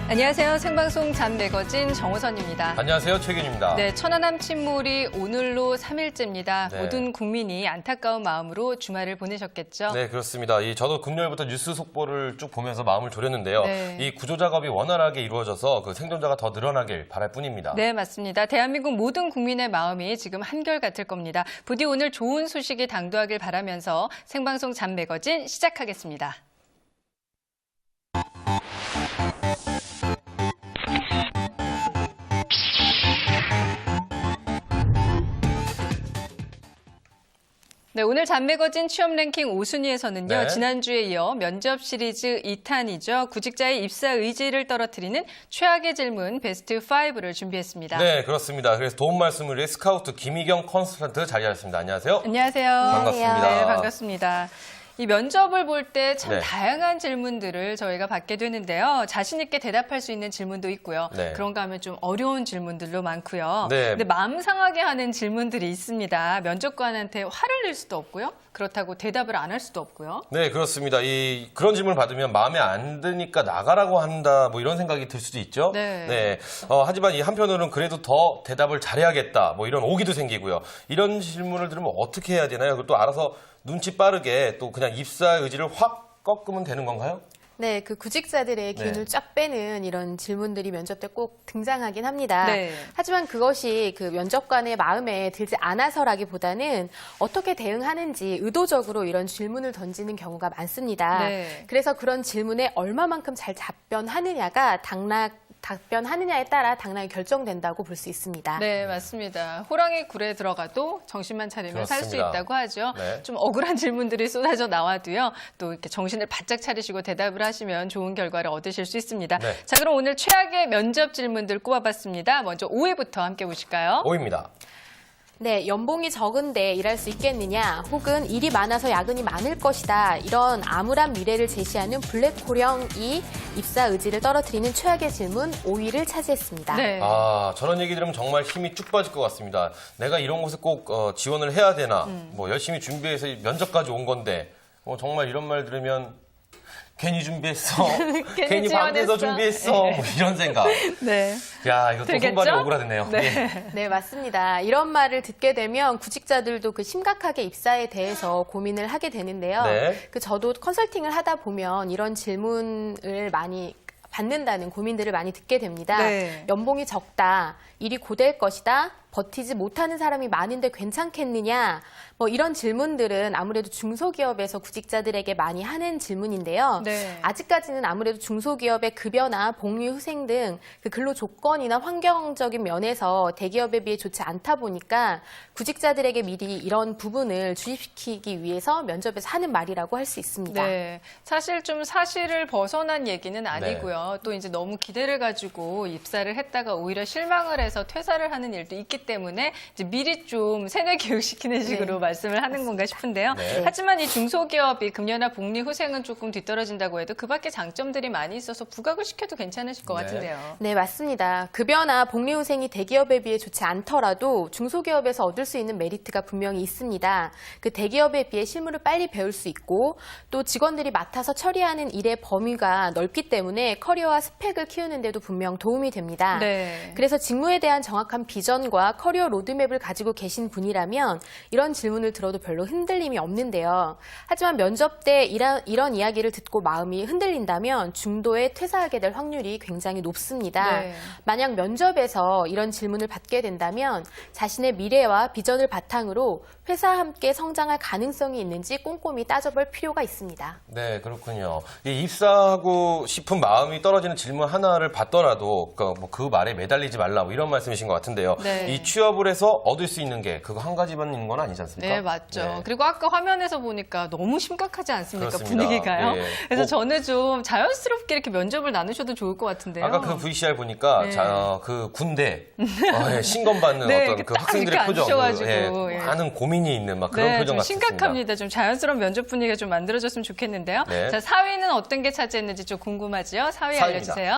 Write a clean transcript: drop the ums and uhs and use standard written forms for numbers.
안녕하세요. 생방송 잠 매거진 정호선입니다. 안녕하세요. 최균입니다. 네, 천안함 침몰이 오늘로 3일째입니다. 네. 모든 국민이 안타까운 마음으로 주말을 보내셨겠죠? 네, 그렇습니다. 저도 금요일부터 뉴스 속보를 쭉 보면서 마음을 졸였는데요. 네. 이 구조 작업이 원활하게 이루어져서 그 생존자가 더 늘어나길 바랄 뿐입니다. 네, 맞습니다. 대한민국 모든 국민의 마음이 지금 한결같을 겁니다. 부디 오늘 좋은 소식이 당도하길 바라면서 생방송 잠 매거진 시작하겠습니다. 네, 오늘 잠매거진 취업 랭킹 5순위에서는요. 네. 지난주에 이어 면접 시리즈 2탄이죠. 구직자의 입사 의지를 떨어뜨리는 최악의 질문 베스트 5를 준비했습니다. 네, 그렇습니다. 그래서 도움 말씀을 위해 스카우트 김희경 컨설턴트 자리하셨습니다. 안녕하세요. 안녕하세요. 반갑습니다. 네, 반갑습니다. 이 면접을 볼 때 참 네. 다양한 질문들을 저희가 받게 되는데요. 자신 있게 대답할 수 있는 질문도 있고요. 네. 그런가 하면 좀 어려운 질문들도 많고요. 네. 근데 마음 상하게 하는 질문들이 있습니다. 면접관한테 화를 낼 수도 없고요. 그렇다고 대답을 안 할 수도 없고요. 네, 그렇습니다. 그런 질문을 받으면 마음에 안 드니까 나가라고 한다, 뭐 이런 생각이 들 수도 있죠. 네. 하지만 이 한편으로는 그래도 더 대답을 잘해야겠다, 뭐 이런 오기도 생기고요. 이런 질문을 들으면 어떻게 해야 되나요? 그리고 또 알아서 눈치 빠르게 또 그냥 입사 의지를 확 꺾으면 되는 건가요? 네, 그 구직자들의 기운을 네. 쫙 빼는 이런 질문들이 면접 때 꼭 등장하긴 합니다. 네. 하지만 그것이 그 면접관의 마음에 들지 않아서라기보다는 어떻게 대응하는지 의도적으로 이런 질문을 던지는 경우가 많습니다. 네. 그래서 그런 질문에 얼마만큼 잘 답변하느냐가 답변하느냐에 따라 당락이 결정된다고 볼 수 있습니다. 네, 맞습니다. 호랑이 굴에 들어가도 정신만 차리면 살 수 그렇습니다. 있다고 하죠. 네. 좀 억울한 질문들이 쏟아져 나와도요. 또 이렇게 정신을 바짝 차리시고 대답을 하시면 좋은 결과를 얻으실 수 있습니다. 네. 자, 그럼 오늘 최악의 면접 질문들 꼽아봤습니다. 먼저 5위부터 함께 보실까요? 5위입니다. 네, 연봉이 적은데 일할 수 있겠느냐, 혹은 일이 많아서 야근이 많을 것이다, 이런 암울한 미래를 제시하는 블랙호령이 입사 의지를 떨어뜨리는 최악의 질문 5위를 차지했습니다. 네. 저런 얘기 들으면 정말 힘이 쭉 빠질 것 같습니다. 내가 이런 곳에 꼭 지원을 해야 되나, 뭐 열심히 준비해서 면접까지 온 건데, 정말 이런 말 들으면 괜히 준비했어, 괜히 밤새서 지원했어. 준비했어, 뭐 이런 생각. 네. 야, 이것도 들겠죠? 손발이 오그라드네요. 네. 예. 네, 맞습니다. 이런 말을 듣게 되면 구직자들도 그 심각하게 입사에 대해서 고민을 하게 되는데요. 네. 저도 컨설팅을 하다 보면 이런 질문을 많이 받는다는 고민들을 많이 듣게 됩니다. 네. 연봉이 적다, 일이 고될 것이다, 버티지 못하는 사람이 많은데 괜찮겠느냐, 뭐 이런 질문들은 아무래도 중소기업에서 구직자들에게 많이 하는 질문인데요. 네. 아직까지는 아무래도 중소기업의 급여나 복리 후생 등 그 근로 조건이나 환경적인 면에서 대기업에 비해 좋지 않다 보니까 구직자들에게 미리 이런 부분을 주입시키기 위해서 면접에서 하는 말이라고 할 수 있습니다. 네. 사실 좀 사실을 벗어난 얘기는 아니고요. 또 이제 너무 기대를 가지고 입사를 했다가 오히려 실망을 해서 퇴사를 하는 일도 있기 때문에 이제 미리 좀 세뇌 교육시키는 식으로 말씀을 하는 건가 싶은데요. 네. 하지만 이 중소기업이 급여나 복리 후생은 조금 뒤떨어진다고 해도 그 밖에 장점들이 많이 있어서 부각을 시켜도 괜찮으실 것 네. 같은데요. 네, 맞습니다. 급여나 복리 후생이 대기업에 비해 좋지 않더라도 중소기업에서 얻을 수 있는 메리트가 분명히 있습니다. 그 대기업에 비해 실무를 빨리 배울 수 있고 또 직원들이 맡아서 처리하는 일의 범위가 넓기 때문에 커리어와 스펙을 키우는 데도 분명 도움이 됩니다. 네. 그래서 직무에 대한 정확한 비전과 커리어 로드맵을 가지고 계신 분이라면 이런 질문을 들어도 별로 흔들림이 없는데요. 하지만 면접 때 이런 이야기를 듣고 마음이 흔들린다면 중도에 퇴사하게 될 확률이 굉장히 높습니다. 네. 만약 면접에서 이런 질문을 받게 된다면 자신의 미래와 비전을 바탕으로 회사와 함께 성장할 가능성이 있는지 꼼꼼히 따져볼 필요가 있습니다. 네, 그렇군요. 입사하고 싶은 마음이 떨어지는 질문 하나를 받더라도 그 말에 매달리지 말라, 뭐 이런 말씀이신 것 같은데요. 네. 이 취업을 해서 얻을 수 있는 게 그거 한 가지만 있는 건 아니지 않습니까? 네, 맞죠. 네. 그리고 아까 화면에서 보니까 너무 심각하지 않습니까? 그렇습니다. 분위기가요. 예. 그래서 저는 좀 자연스럽게 이렇게 면접을 나누셔도 좋을 것 같은데요. 아까 그 VCR 보니까 네. 그 군대 신검 받는 네, 어떤 이렇게 그 딱 학생들의 이렇게 표정, 앉으셔가지고, 예. 많은 고민이 있는 막 그런 네, 표정 좀 같습니다. 심각합니다. 좀 자연스러운 면접 분위기가 좀 만들어졌으면 좋겠는데요. 네. 자, 4위는 어떤 게 차지했는지 좀 궁금하죠? 4위 4위입니다. 알려주세요.